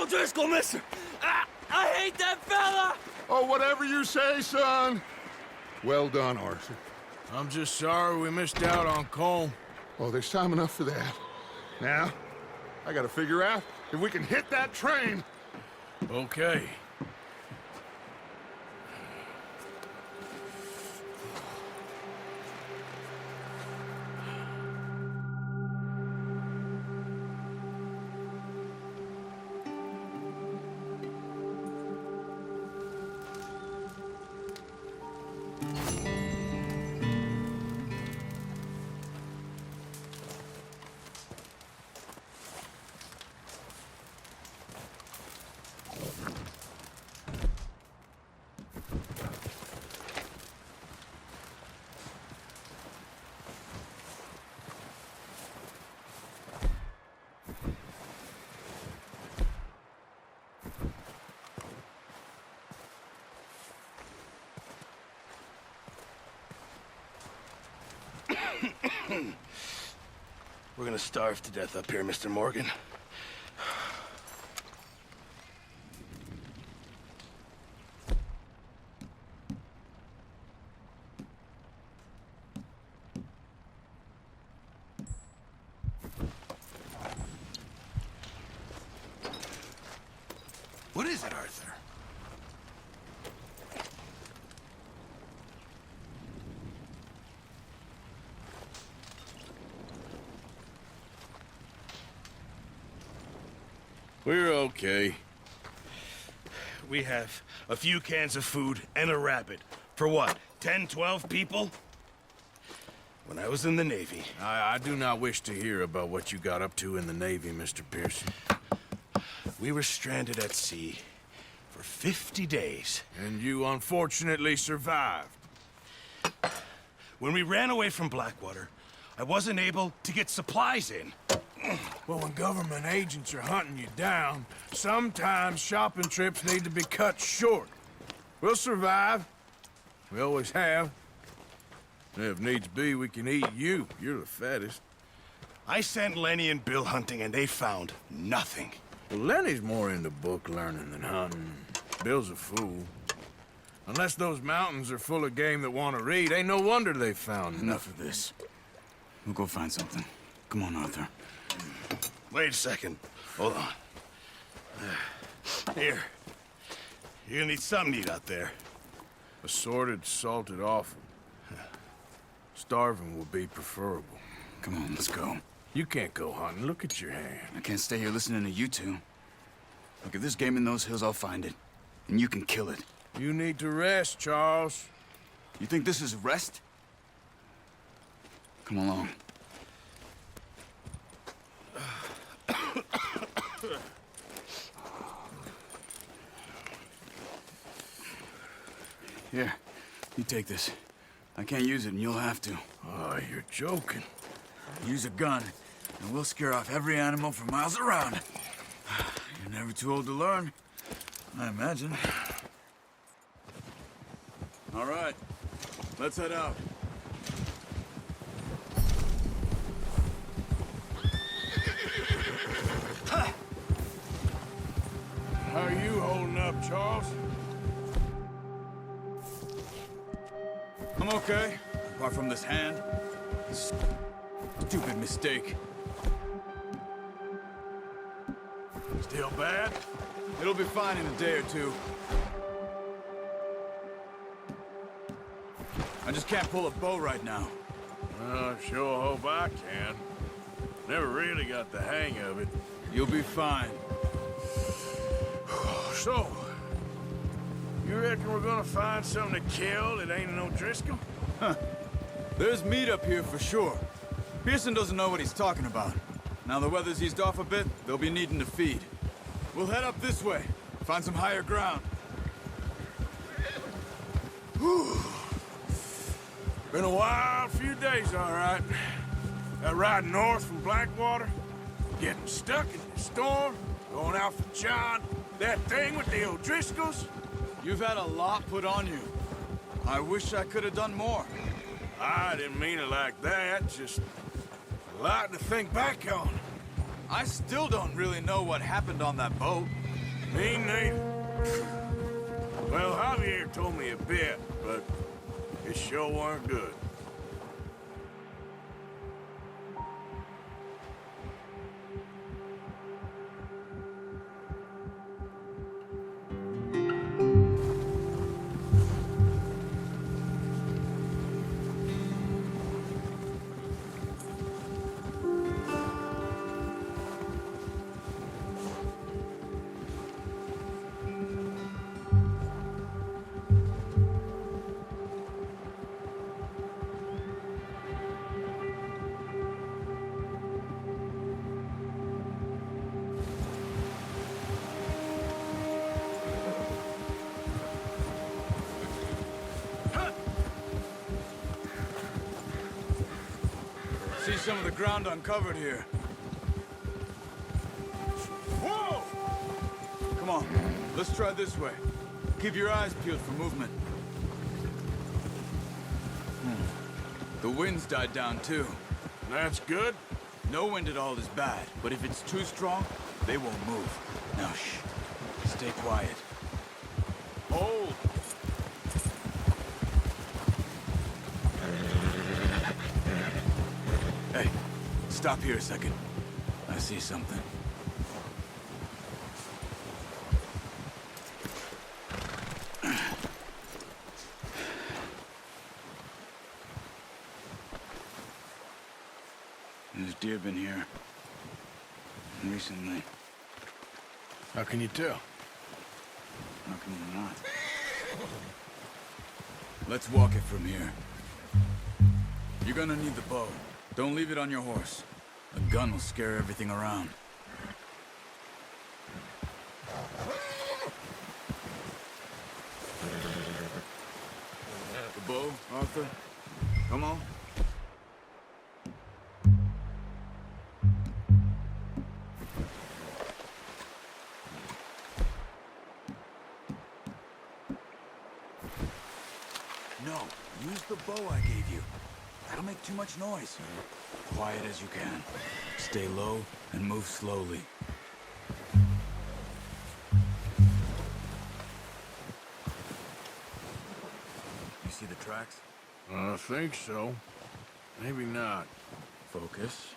O'Driscoll, mister! I hate that fella! Oh, whatever you say, son. Well done, Arthur. I'm just sorry we missed out on Colm. Oh, there's time enough for that. Now, I gotta figure out if we can hit that train. Okay. We're gonna starve to death up here, Mr. Morgan. What is it, Arthur? We're okay. We have a few cans of food and a rabbit. For what, 10, 12 people? When I was in the Navy... I do not wish to hear about what you got up to in the Navy, Mr. Pearson. We were stranded at sea for 50 days. And you unfortunately survived. When we ran away from Blackwater, I wasn't able to get supplies in. Well, when government agents are hunting you down, sometimes shopping trips need to be cut short. We'll survive. We always have. If needs be, we can eat you. You're the fattest. I sent Lenny and Bill hunting, and they found nothing. Well, Lenny's more into book learning than hunting. Bill's a fool. Unless those mountains are full of game that want to read, ain't no wonder they found Enough of this. We'll go find something. Come on, Arthur. Wait a second. Hold on. Here. You're gonna need something to eat out there. Assorted, salted offal. Starving will be preferable. Come on, let's go. You can't go hunting. Look at your hand. I can't stay here listening to you two. Look, if there's game in those hills, I'll find it. And you can kill it. You need to rest, Charles. You think this is rest? Come along. Here, you take this. I can't use it, and you'll have to. Oh, you're joking. Use a gun, and we'll scare off every animal for miles around. You're never too old to learn, I imagine. All right, let's head out. How are you holding up, Charles? I'm okay, apart from this hand. Stupid mistake. Still bad? It'll be fine in a day or two. I just can't pull a bow right now. Well, I sure hope I can. Never really got the hang of it. You'll be fine. So, you reckon we're gonna find something to kill that ain't an O'Driscoll? There's meat up here for sure. Pearson doesn't know what he's talking about. Now the weather's eased off a bit, they'll be needing to feed. We'll head up this way, find some higher ground. Whew. Been a wild few days, all right. That ride north from Blackwater, getting stuck in the storm, going out for John, that thing with the O'Driscolls. You've had a lot put on you. I wish I could have done more. I didn't mean it like that, just a lot to think back on. I still don't really know what happened on that boat. Me neither. Well, Javier told me a bit, but it sure weren't good. See some of the ground uncovered here. Whoa! Come on, let's try this way. Keep your eyes peeled for movement. The wind's died down too. That's good. No wind at all is bad, but if it's too strong, they won't move. Now shh. Stay quiet. Hold! Hey, stop here a second. I see something. There's deer been here recently. How can you tell? How can you not? Let's walk it from here. You're gonna need the bow. Don't leave it on your horse. A gun will scare everything around. The bow, Arthur? Come on. No, use the bow I gave you. That'll make too much noise. Quiet as you can. Stay low and move slowly. You see the tracks? I think so. Maybe not. Focus.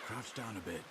Crouch down a bit.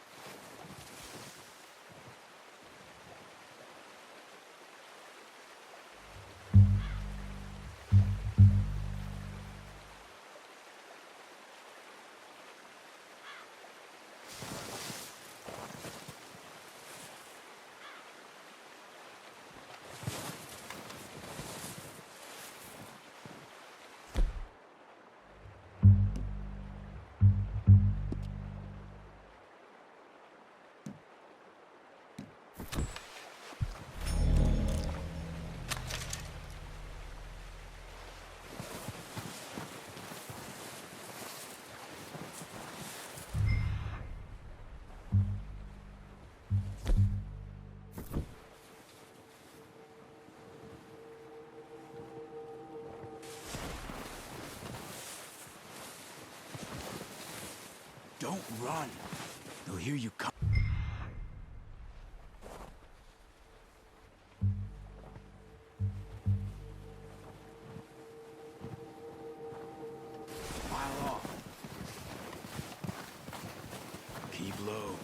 Don't run. They'll hear you come. Mile off. Keep low.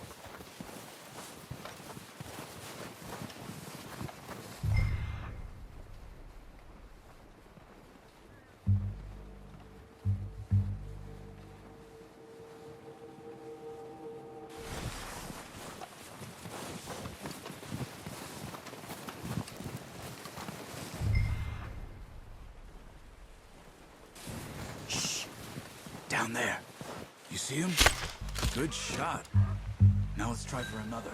Down there. You see him? Good shot. Now let's try for another.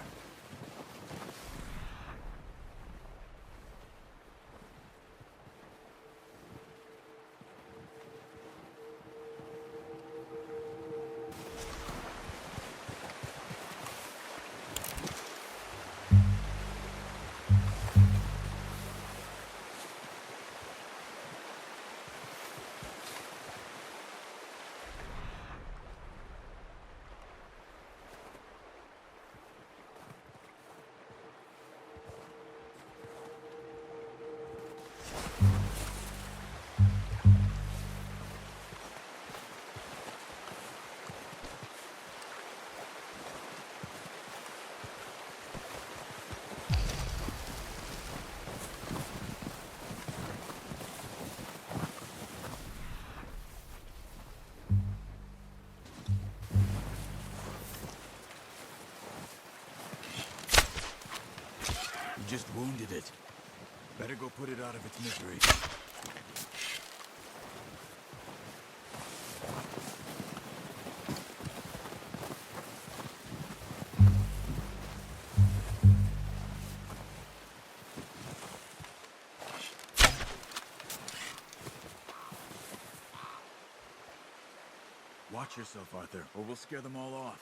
You just wounded it. Better go put it out of its misery. Watch yourself, Arthur, or we'll scare them all off.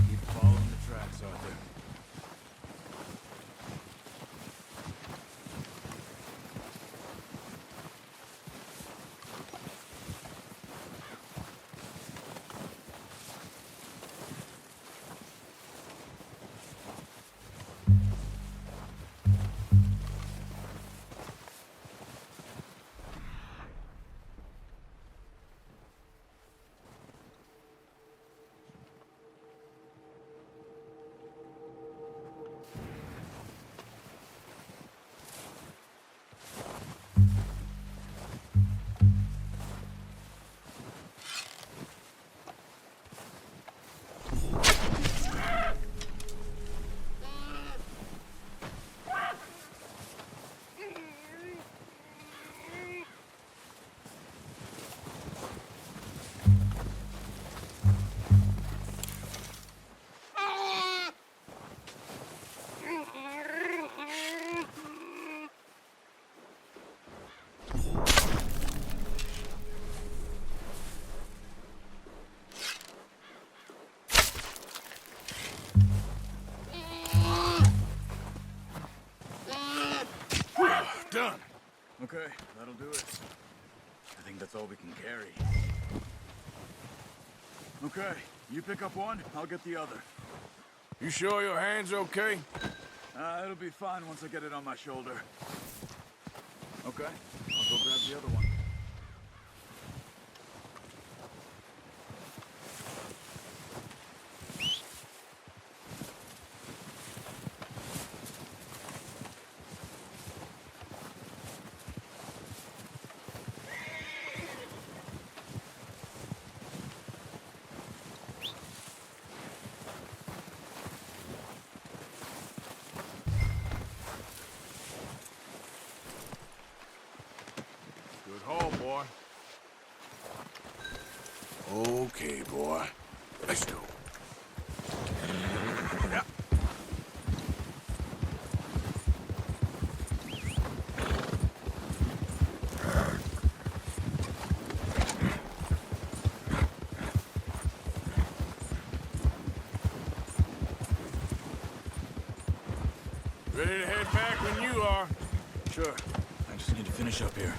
Keep following the tracks, Arthur. Done. Okay, that'll do it. I think that's all we can carry. Okay, you pick up one, I'll get the other. You sure your hand's okay? It'll be fine once I get it on my shoulder. Okay, I'll go grab the other one. Good haul, boy. Okay, boy. Let's go. Yeah. Ready to head back when you are. Sure, I just need to finish up here.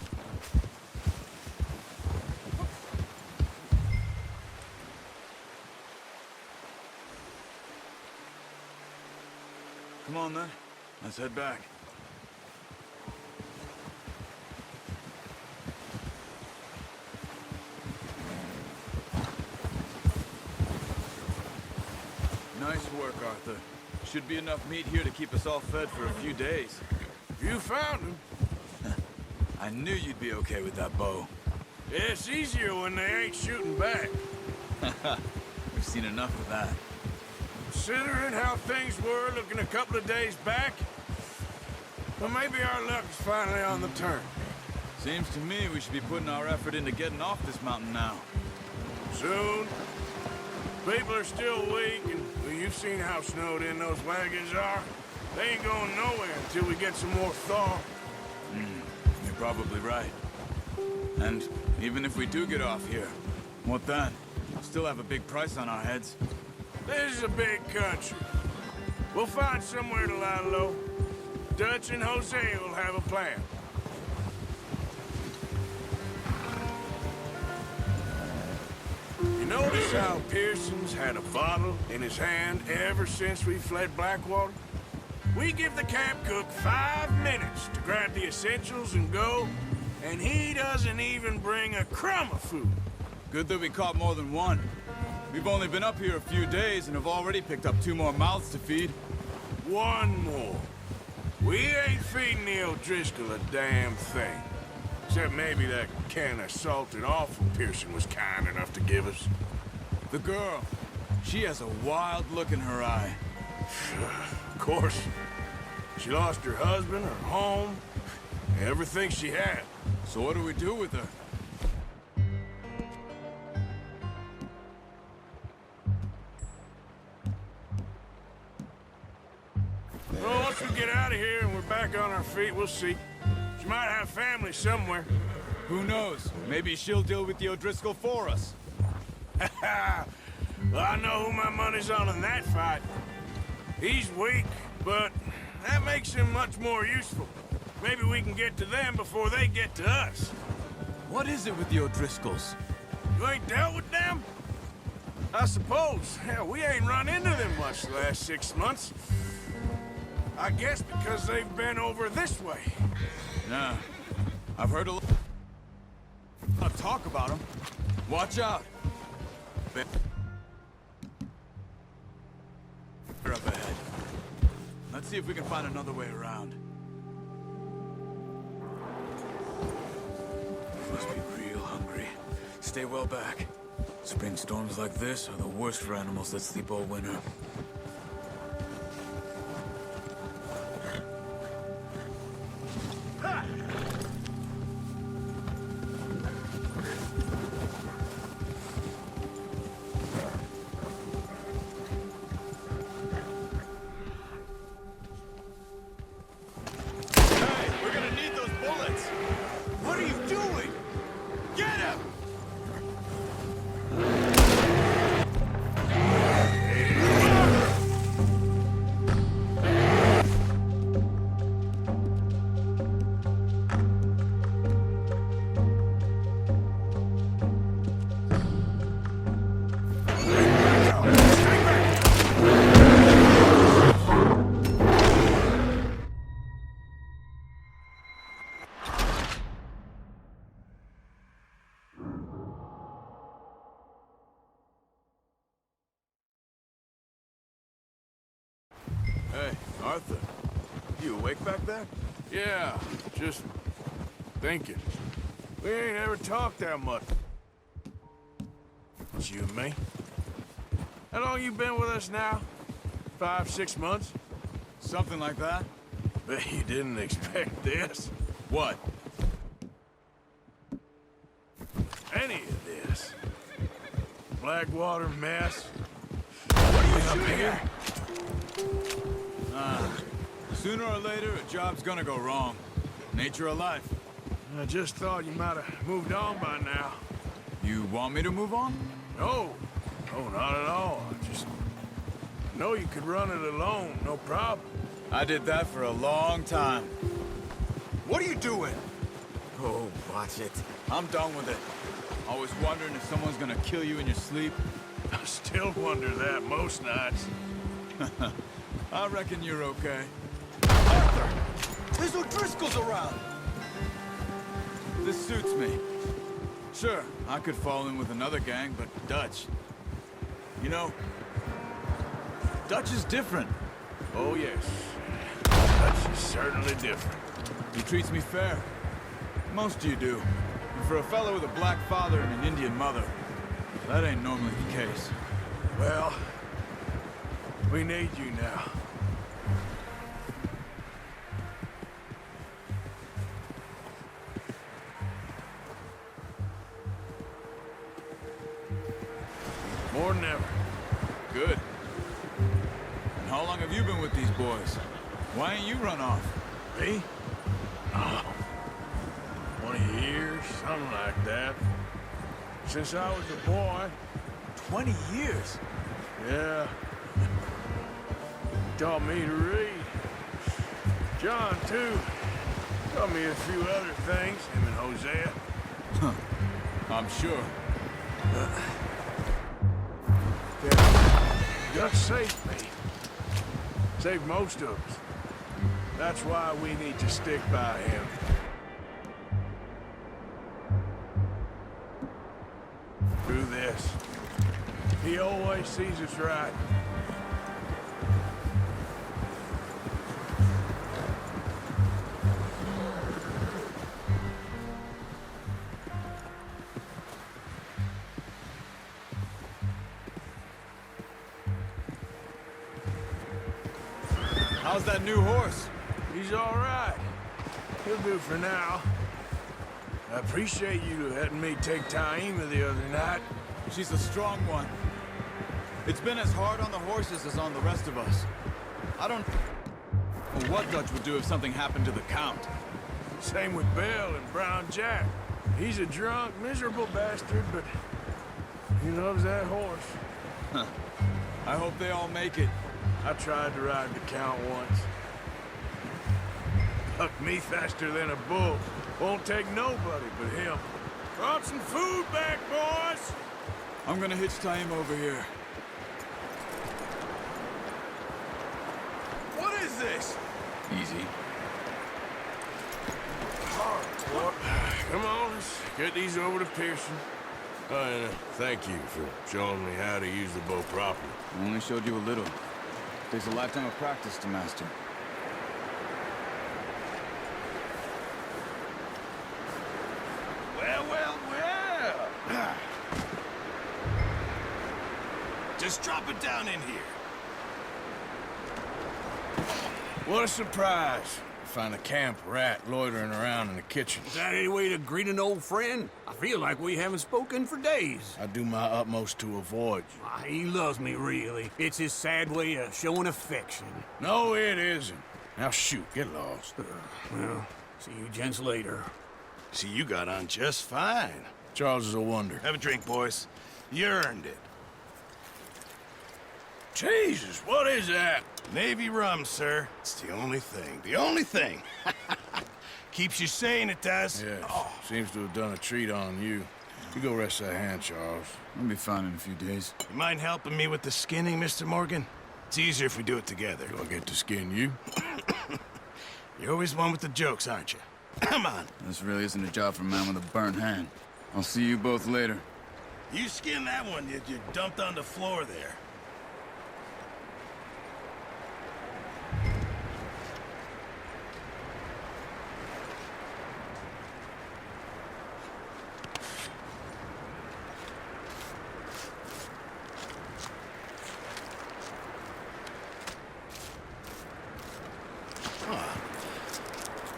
Come on then, let's head back. Nice work, Arthur. Should be enough meat here to keep us all fed for a few days. You found him. I knew you'd be okay with that bow. It's easier when they ain't shooting back. We've seen enough of that. Considering how things were looking a couple of days back, Well, maybe our luck is finally on the turn. Seems to me we should be putting our effort into getting off this mountain now. Soon. People are still weak, and well, you've seen how snowed in those wagons are. They ain't going nowhere until we get some more thaw. You're probably right. And even if we do get off here, what then? We'll still have a big price on our heads. This is a big country. We'll find somewhere to lie low. Dutch and Jose will have a plan. You notice how Pearson's had a bottle in his hand ever since we fled Blackwater? We give the camp cook 5 minutes to grab the essentials and go, and he doesn't even bring a crumb of food. Good that we caught more than one. We've only been up here a few days and have already picked up 2 more mouths to feed. One more. We ain't feeding the O'Driscoll a damn thing. Except maybe that can of salted offal Pearson was kind enough to give us. The girl, she has a wild look in her eye. Of course. She lost her husband, her home, everything she had. So what do we do with her? Well, once we get out of here and we're back on our feet, we'll see. She might have family somewhere. Who knows? Maybe she'll deal with the O'Driscoll for us. Well, I know who my money's on in that fight. He's weak, but that makes him much more useful. Maybe we can get to them before they get to us. What is it with the O'Driscolls? You ain't dealt with them? I suppose. Hell, we ain't run into them much the last 6 months. I guess because they've been over this way. Nah. I've heard a lot of talk about them. Watch out. They're up ahead. Let's see if we can find another way around. Must be real hungry. Stay well back. Spring storms like this are the worst for animals that sleep all winter. Hey, Arthur. You awake back there? Yeah, just thinking. We ain't ever talked that much. It's you and me. How long you been with us now? 5, 6 months? Something like that? Bet you didn't expect this. What? Any of this. Blackwater mess. What are you Up shooting here. at? Sooner or later, a job's gonna go wrong. Nature of life. I just thought you might have moved on by now. You want me to move on? No, not at all. I just know you could run it alone, no problem. I did that for a long time. What are you doing? Oh, watch it. I'm done with it. Always wondering if someone's gonna kill you in your sleep. I still wonder that most nights. I reckon you're okay. Arthur! There's O'Driscoll's around! This suits me. Sure, I could fall in with another gang, but Dutch... You know, Dutch is different. Oh, yes. Dutch is certainly different. He treats me fair. Most of you do. And for a fellow with a black father and an Indian mother, that ain't normally the case. Well, we need you now. never. Good. And how long have you been with these boys? Why ain't you run off? Me? Oh, 20 years, something like that. Since I was a boy. 20 years? Yeah. Taught me to read. John, too. Taught me a few other things, him and Hosea. I'm sure. Gus saved me. Saved most of us. That's why we need to stick by him. Through this. He always sees us right. How's that new horse? He's all right. He'll do for now. I appreciate you letting me take Taima the other night. She's a strong one. It's been as hard on the horses as on the rest of us. I don't know what Dutch would do if something happened to the Count. Same with Bill and Brown Jack. He's a drunk, miserable bastard, but he loves that horse. I hope they all make it. I tried to ride the Count once. Hucked me faster than a bull. Won't take nobody but him. Brought some food back, boys! I'm gonna hitch Taima over here. What is this? Easy. Come on, let's get these over to Pearson. And thank you for showing me how to use the bow properly. I only showed you a little. Takes a lifetime of practice to master. Well, well, well. Just drop it down in here. What a surprise. Find a camp rat loitering around in the kitchen. Is that any way to greet an old friend? I feel like we haven't spoken for days. I do my utmost to avoid you. He loves me, really. It's his sad way of showing affection. No, it isn't. Now shoot, get lost. Well, see you gents later. See, you got on just fine. Charles is a wonder. Have a drink, boys. You earned it. Jesus, what is that? Navy rum, sir. It's the only thing. The only thing. Keeps you sane, it does. Yes, seems to have done a treat on you. You go rest that hand, Charles. I'll be fine in a few days. You mind helping me with the skinning, Mr. Morgan? It's easier if we do it together. Do I get to skin you? You're always one with the jokes, aren't you? Come on. This really isn't a job for a man with a burnt hand. I'll see you both later. You skin that one you dumped on the floor there.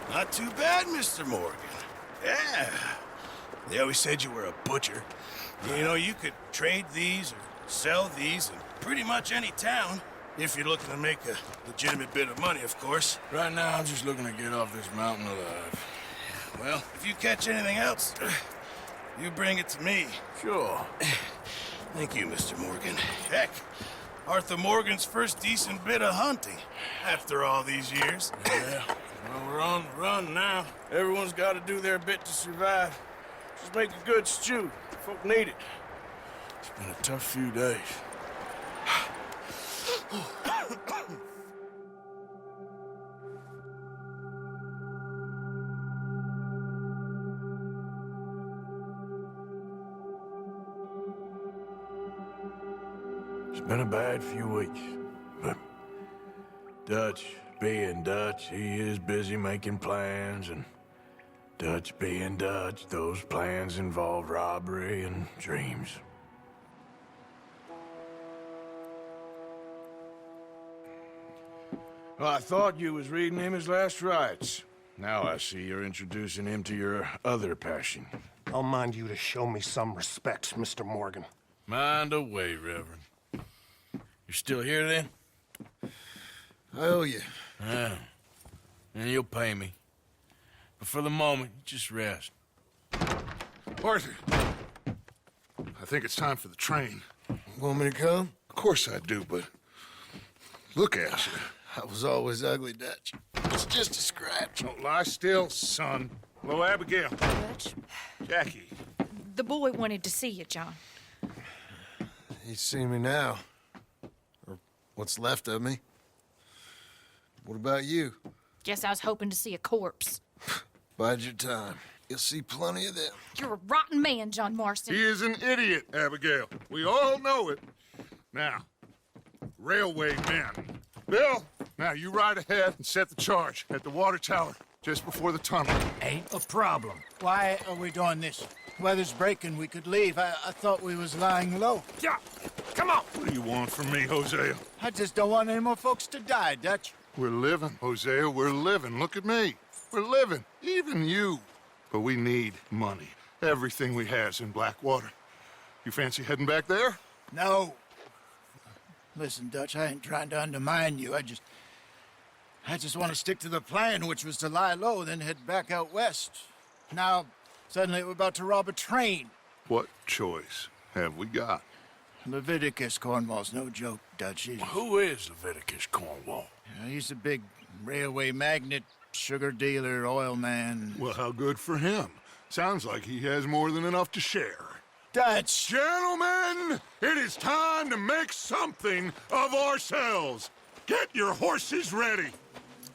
Not too bad, Mr. Morgan. Yeah. They always said you were a butcher. You know, you could trade these or sell these in pretty much any town. If you're looking to make a legitimate bit of money, of course. Right now, I'm just looking to get off this mountain alive. Well, if you catch anything else, you bring it to me. Sure. Thank you, Mr. Morgan. Heck, Arthur Morgan's first decent bit of hunting after all these years. Yeah. Well, we're on the run now. Everyone's got to do their bit to survive. Just make a good stew. Folk need it. It's been a tough few days. It's been a bad few weeks, but Dutch being Dutch, he is busy making plans, and Dutch being Dutch, those plans involve robbery and dreams. Well, I thought you was reading him his last rites. Now I see you're introducing him to your other passion. I'll mind you to show me some respect, Mr. Morgan. Mind away, Reverend. You're still here, then? I owe you. Yeah. And you'll pay me. But for the moment, just rest. Arthur, I think it's time for the train. Want me to come? Of course I do, but look at you. I was always ugly, Dutch. It's just a scratch. Don't lie still, son. Hello, Abigail. Dutch, Jackie. the boy wanted to see you, John. You see me now. Or what's left of me. What about you? Guess I was hoping to see a corpse. Bide your time. You'll see plenty of them. You're a rotten man, John Marston. He is an idiot, Abigail. We all know it. Now, railway men. Bill, now you ride ahead and set the charge at the water tower just before the tunnel. Ain't a problem. Why are we doing this? Weather's breaking. We could leave. I thought we was lying low. Yeah, come on. What do you want from me, Hosea? I just don't want any more folks to die, Dutch. We're living, Hosea. We're living. Look at me. We're living. Even you. But we need money. Everything we has in Blackwater. You fancy heading back there? No. Listen, Dutch, I ain't trying to undermine you. I just want to stick to the plan, which was to lie low, then head back out west. Now, suddenly we're about to rob a train. What choice have we got? Leviticus Cornwall's no joke, Dutch. Who is Leviticus Cornwall? He's a big railway magnate, sugar dealer, oil man. Well, how good for him. Sounds like he has more than enough to share. Dutch! Gentlemen, it is time to make something of ourselves. Get your horses ready.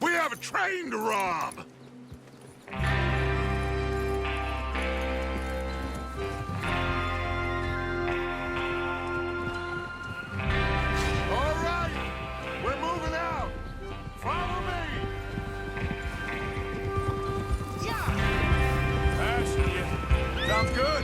We have a train to rob. All right, we're moving out. Follow me. Passing you. Sounds good.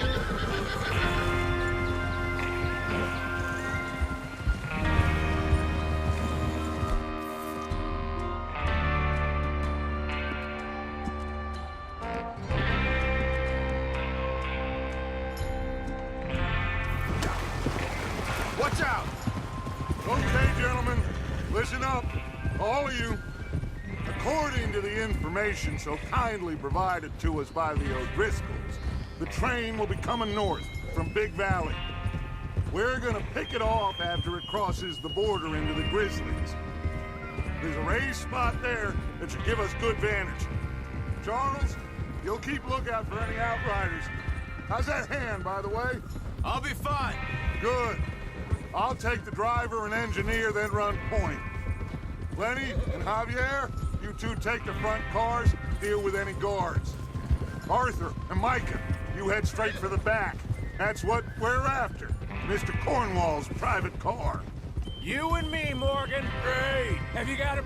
Watch out! Okay, gentlemen, listen up, all of you. According to the information so kindly provided to us by the O'Driscolls, the train will be coming north from Big Valley. We're gonna pick it off after it crosses the border into the Grizzlies. There's a raised spot there that should give us good vantage. Charles, you'll keep lookout for any outriders. How's that hand, by the way? I'll be fine. Good. I'll take the driver and engineer, then run point. Lenny and Javier, you two take the front cars, deal with any guards. Arthur and Micah, you head straight for the back. That's what we're after. Mr. Cornwall's private car. You and me, Morgan. Great. Have you got a